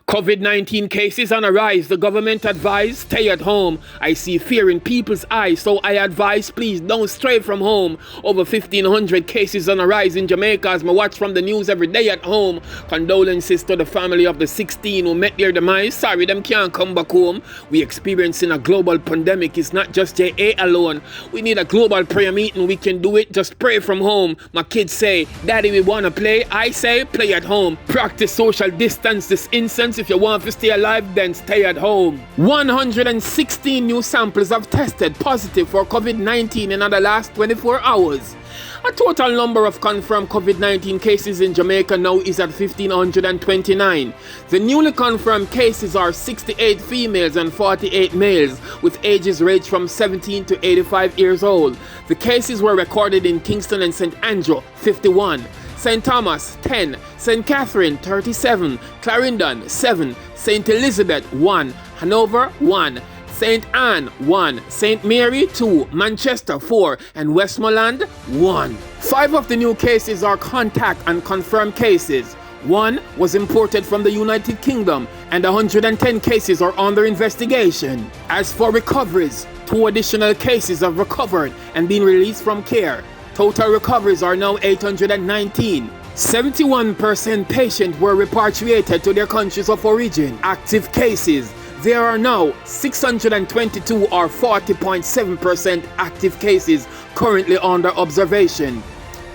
COVID-19 cases on a rise. The government advised stay at home. I see fear in people's eyes, so I advise please don't stray from home. Over 1,500 cases on a rise in Jamaica as I watch from the news every day at home. Condolences to the family of the 16 who met their demise. Sorry, them can't come back home. We experiencing a global pandemic. It's not just JA alone. We need a global prayer meeting. We can do it. Just pray from home. My kids say, Daddy, we want to play. I say, play at home. Practice social distance this instance. If you want to stay alive, then stay at home. 116 new samples have tested positive for COVID-19 in the last 24 hours. A total number of confirmed COVID-19 cases in Jamaica now is at 1,529. The newly confirmed cases are 68 females and 48 males, with ages ranged from 17 to 85 years old. The cases were recorded in Kingston and St. Andrew, 51. St. Thomas, 10, St. Catherine, 37, Clarendon, 7, St. Elizabeth, 1, Hanover, 1, St. Anne, 1, St. Mary, 2, Manchester, 4, and Westmoreland, 1. 5 of the new cases are contact and confirmed cases. 1 was imported from the United Kingdom, and 110 cases are under investigation. As for recoveries, 2 additional cases have recovered and been released from care. Total recoveries are now 819. 71% patients were repatriated to their countries of origin. Active cases. There are now 622 or 40.7% active cases currently under observation.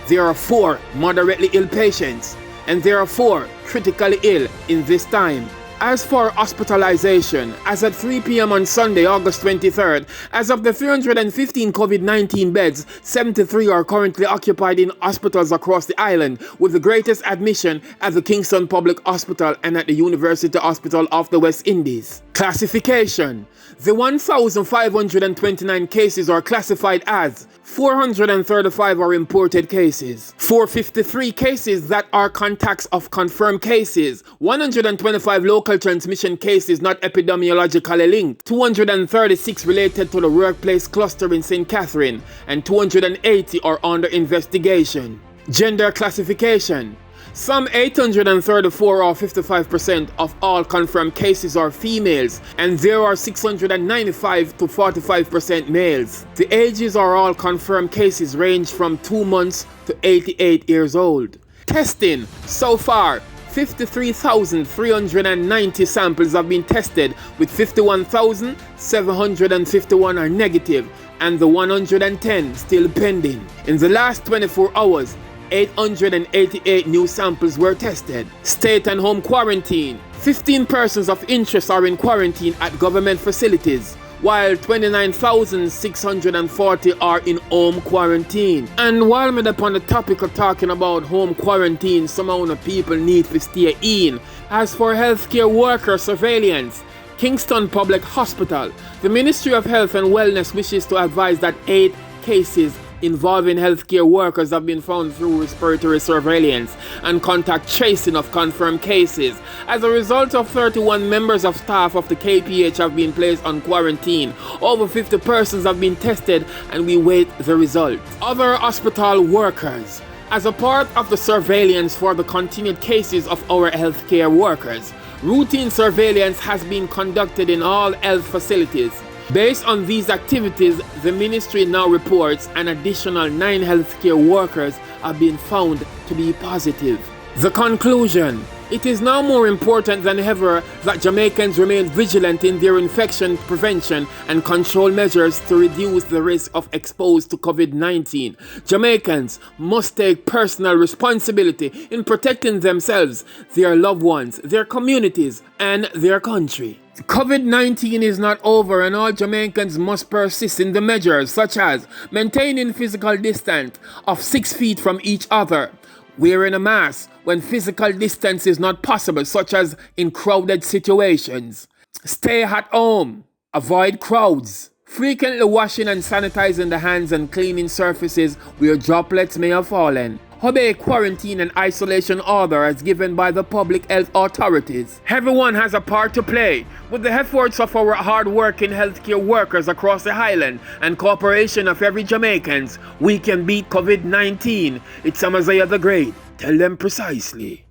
There are 4 moderately ill patients, and there are 4 critically ill in this time. As for hospitalization, as at 3 p.m. on Sunday, August 23rd, as of the 315 COVID-19 beds, 73 are currently occupied in hospitals across the island, with the greatest admission at the Kingston Public Hospital and at the University Hospital of the West Indies. Classification. The 1,529 cases are classified as 435 are imported cases, 453 cases that are contacts of confirmed cases, 125 local transmission cases not epidemiologically linked, 236 related to the workplace cluster in St. Catherine, and 280 are under investigation. Gender classification. Some 834 or 55% of all confirmed cases are females, and there are 695 to 45% males. The ages of all confirmed cases range from 2 months to 88 years old. Testing. So far, 53,390 samples have been tested, with 51,751 are negative, and the 110 still pending. In the last 24 hours, 888 new samples were tested. State and home quarantine. 15 persons of interest are in quarantine at government facilities, while 29,640 are in home quarantine. And while I'm upon the topic of talking about home quarantine, some amount of people need to stay in. As for healthcare worker surveillance, Kingston Public Hospital, the Ministry of Health and Wellness wishes to advise that 8 cases involving healthcare workers have been found through respiratory surveillance and contact tracing of confirmed cases. As a result of 31 members of staff of the KPH have been placed on quarantine, over 50 persons have been tested and we wait the results. Other hospital workers. As a part of the surveillance for the continued cases of our healthcare workers, routine surveillance has been conducted in all health facilities. Based on these activities, the ministry now reports an additional 9 healthcare workers have been found to be positive. The conclusion. It is now more important than ever that Jamaicans remain vigilant in their infection prevention and control measures to reduce the risk of exposure to COVID-19. Jamaicans must take personal responsibility in protecting themselves, their loved ones, their communities, and their country. COVID-19 is not over, and all Jamaicans must persist in the measures such as maintaining physical distance of 6 feet from each other, wearing a mask when physical distance is not possible, such as in crowded situations, stay at home, avoid crowds, frequently washing and sanitizing the hands and cleaning surfaces where droplets may have fallen. Obey quarantine and isolation order as given by the public health authorities. Everyone has a part to play. With the efforts of our hard-working healthcare workers across the island and cooperation of every Jamaicans, we can beat COVID-19. It's Amaziah the Great. Tell them precisely.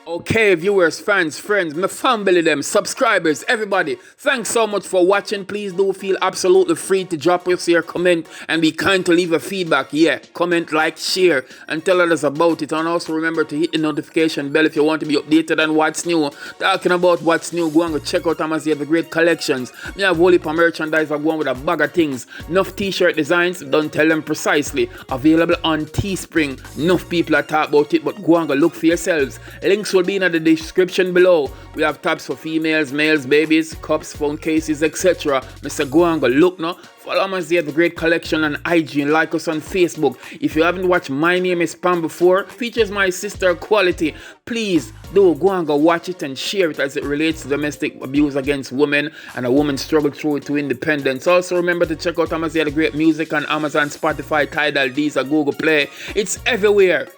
Okay, viewers, fans, friends, my family, them, subscribers, everybody, thanks so much for watching. Please do feel absolutely free to drop us your comment and be kind to leave a feedback. Yeah, comment, like, share, and tell others about it. And also remember to hit the notification bell if you want to be updated on what's new. Talking about what's new, go and go check out Thomas. Have the great collections. Me have whole heap of merchandise. I'm going with a bag of things. Enough t-shirt designs, don't tell them precisely. Available on Teespring. Enough people are talk about it, but go and go look for yourselves. Links will be in the description below. We have tabs for females, males, babies, cups, phone cases, etc. Mr. Go and go look now. Follow us there, the great collection on IG, and like us on Facebook. If you haven't watched My Name is Pam before, features my sister Quality. Please do go and go watch it and share it as it relates to domestic abuse against women and a woman's struggle through it to independence. Also remember to check out Amazon the great music on Amazon, Spotify, Tidal, Deezer, Google Play. It's everywhere.